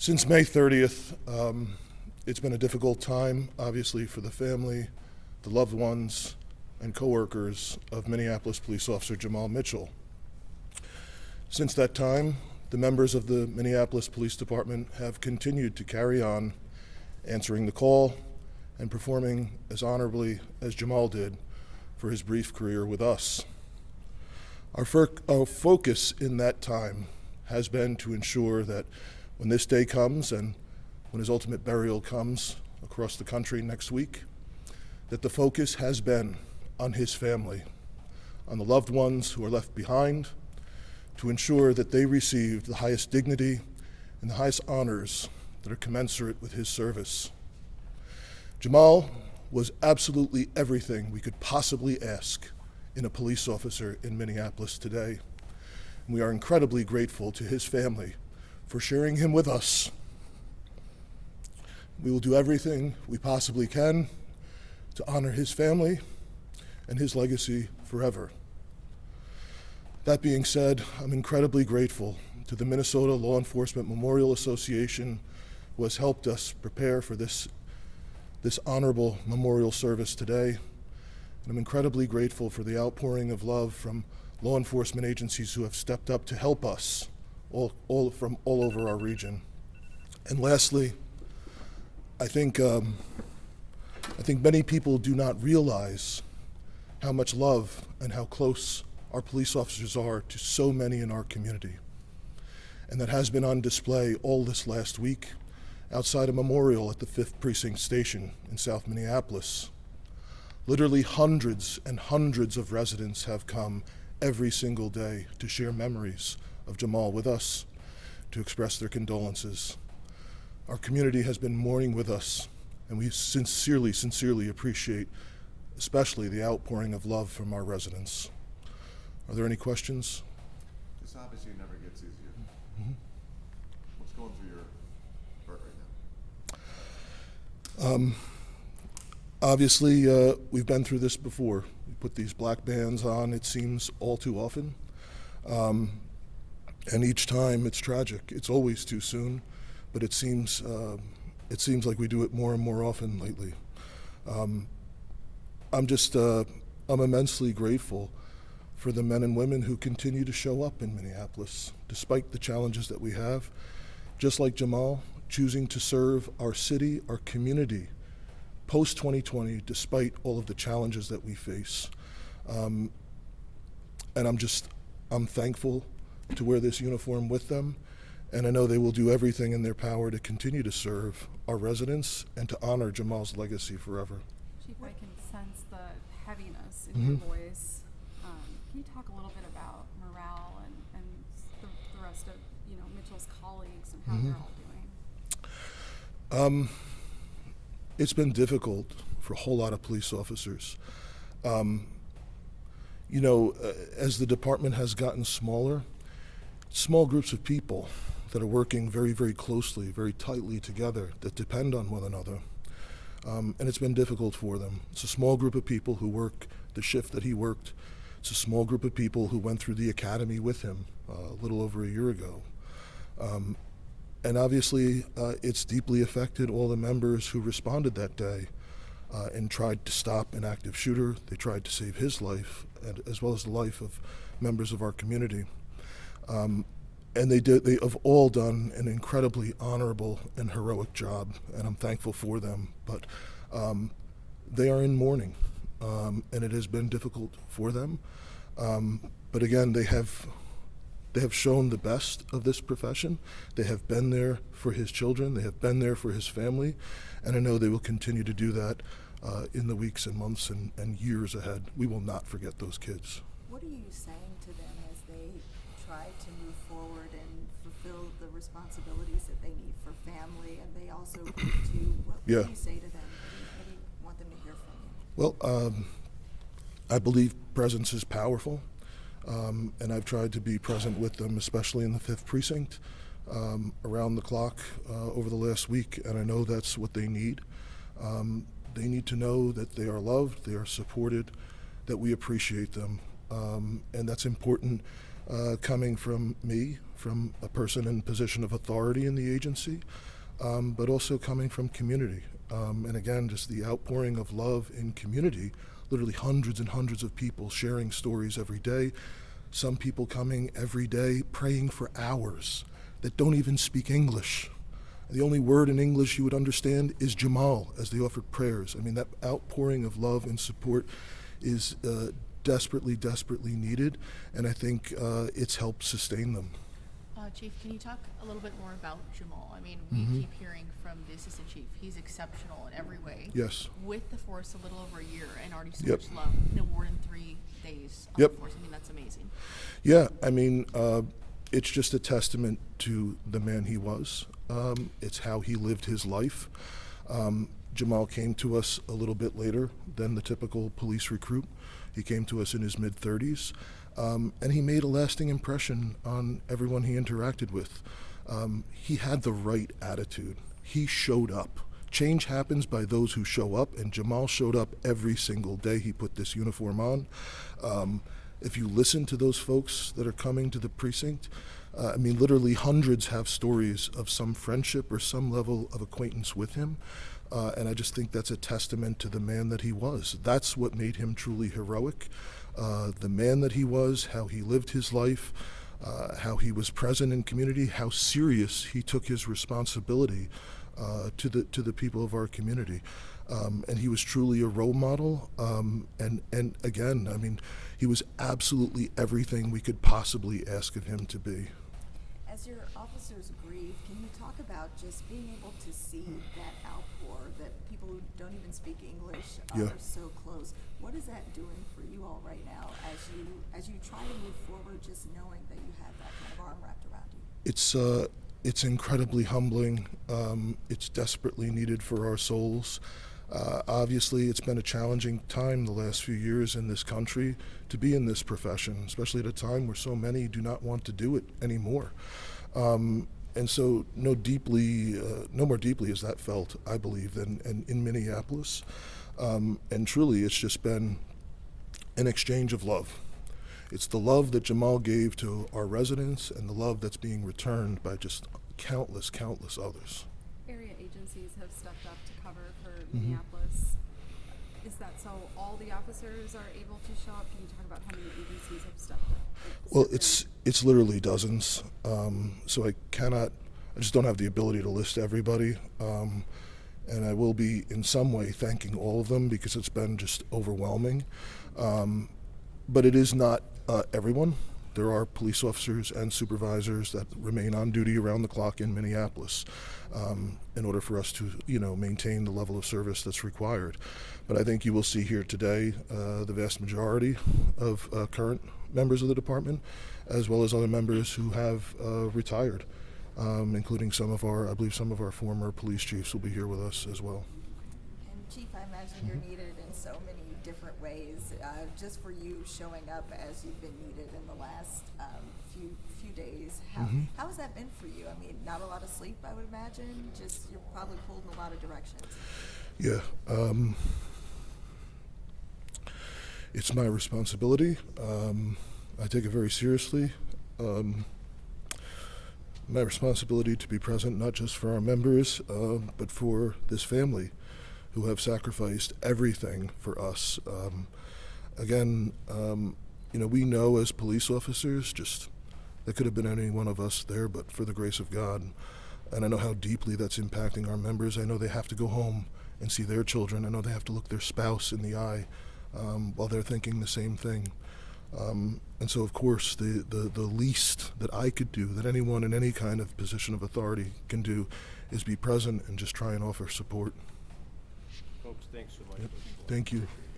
Since May 30th, it's been a difficult time, obviously, for the family, the loved ones, and coworkers of Minneapolis Police Officer Jamal Mitchell. Since that time, the members of the Minneapolis Police Department have continued to carry on, answering the call and performing as honorably as Jamaal did for his brief career with us. Our focus in that time has been to ensure that when this day comes and when his ultimate burial comes across the country next week, that the focus has been on his family, on the loved ones who are left behind, to ensure that they receive the highest dignity and the highest honors that are commensurate with his service. Jamaal was absolutely everything we could possibly ask in a police officer in Minneapolis today. And we are incredibly grateful to his family for sharing him with us. We will do everything we possibly can to honor his family and his legacy forever. That being said, I'm incredibly grateful to the Minnesota Law Enforcement Memorial Association, who has helped us prepare for this honorable memorial service today. And I'm incredibly grateful for the outpouring of love from law enforcement agencies who have stepped up to help us from all over our region. And lastly, I think many people do not realize how much love and how close our police officers are to so many in our community. And that has been on display all this last week outside a memorial at the 5th Precinct Station in South Minneapolis. Literally hundreds and hundreds of residents have come every single day to share memories of Jamaal with us, to express their condolences. Our community has been mourning with us, and we sincerely, sincerely appreciate especially the outpouring of love from our residents. Are there any questions? This obviously never gets easier. Mm-hmm. What's going through your heart right now? Obviously, we've been through this before. We put these black bands on, it seems, all too often. And each time it's tragic. It's always too soon, but it seems like we do it more and more often lately. I'm immensely grateful for the men and women who continue to show up in Minneapolis, despite the challenges that we have. Just like Jamaal, choosing to serve our city, our community, post-2020, despite all of the challenges that we face. And I'm thankful to wear this uniform with them, and I know they will do everything in their power to continue to serve our residents and to honor Jamaal's legacy forever. Chief, I can sense the heaviness in your voice. Can you talk a little bit about morale and the rest of Mitchell's colleagues and how they're all doing? It's been difficult for a whole lot of police officers. As the department has gotten smaller, small groups of people that are working very, very closely, very tightly together, that depend on one another. And it's been difficult for them. It's a small group of people who work the shift that he worked. It's a small group of people who went through the academy with him a little over a year ago. And obviously, it's deeply affected all the members who responded that day and tried to stop an active shooter. They tried to save his life, as well as the life of members of our community. And they have all done an incredibly honorable and heroic job, and I'm thankful for them. But they are in mourning, and it has been difficult for them. But again, they have shown the best of this profession. They have been there for his children. They have been there for his family. And I know they will continue to do that in the weeks and months and years ahead. We will not forget those kids. What are you saying to them as they try to move forward and fulfill the responsibilities that they need for family, and they also need to, what do you say to them? What do you want them to hear from you? Well, I believe presence is powerful. And I've tried to be present with them, especially in the 5th Precinct, around the clock over the last week, and I know that's what they need. They need to know that they are loved, they are supported, that we appreciate them, and that's important coming from me, from a person in position of authority in the agency, but also coming from community. And again, just the outpouring of love in community, literally hundreds and hundreds of people sharing stories every day, some people coming every day praying for hours that don't even speak English. The only word in English you would understand is Jamaal as they offered prayers. I mean, that outpouring of love and support is desperately, desperately needed, and I think it's helped sustain them. Chief, can you talk a little bit more about Jamaal? I mean, we keep hearing from the assistant chief, he's exceptional in every way. Yes. With the force a little over a year and already so Yep. much love, no more than 3 days on Yep. the force. I mean, that's amazing. Yeah, I mean, it's just a testament to the man he was. It's how he lived his life. Jamaal came to us a little bit later than the typical police recruit. He came to us in his mid-30s, and he made a lasting impression on everyone he interacted with. He had the right attitude. He showed up. Change happens by those who show up, and Jamaal showed up every single day he put this uniform on. If you listen to those folks that are coming to the precinct, I mean, literally hundreds have stories of some friendship or some level of acquaintance with him. And I just think that's a testament to the man that he was. That's what made him truly heroic. The man that he was, how he lived his life, how he was present in community, how serious he took his responsibility to the people of our community. And he was truly a role model. And again, I mean, he was absolutely everything we could possibly ask of him to be. As your officers grieve, can you talk about just being able to see that outpour, that people who don't even speak English Yeah. are so close? What is that doing for you all right now as you try to move forward, just knowing that you have that kind of arm wrapped around you? It's incredibly humbling. It's desperately needed for our souls. Obviously, it's been a challenging time the last few years in this country to be in this profession, especially at a time where so many do not want to do it anymore. And so, no more deeply is that felt, I believe, than in Minneapolis. And truly, it's just been an exchange of love. It's the love that Jamaal gave to our residents and the love that's being returned by just countless, countless others. Area agencies have stepped up to cover for Minneapolis. Is that so all the officers are able to show up? Can you talk about how many agencies have stepped up? Well, it's literally dozens. So I just don't have the ability to list everybody. And I will be in some way thanking all of them because it's been just overwhelming. But it is not everyone. There are police officers and supervisors that remain on duty around the clock in Minneapolis in order for us to, maintain the level of service that's required. But I think you will see here today the vast majority of current members of the department, as well as other members who have retired, including I believe some of our former police chiefs will be here with us as well. And Chief, I imagine you're needed in so many different ways. Just for you showing up as you've been needed in the last few days, how has that been for you? I mean, not a lot of sleep, I would imagine. Just you're probably pulled in a lot of directions. Yeah, it's my responsibility. I take it very seriously. My responsibility to be present not just for our members, but for this family who have sacrificed everything for us. Again, we know as police officers, there could have been any one of us there, but for the grace of God. And I know how deeply that's impacting our members. I know they have to go home and see their children. I know they have to look their spouse in the eye while they're thinking the same thing. And so, of course, the least that I could do, that anyone in any kind of position of authority can do, is be present and just try and offer support. Folks, thanks so much. Yep. Thank you.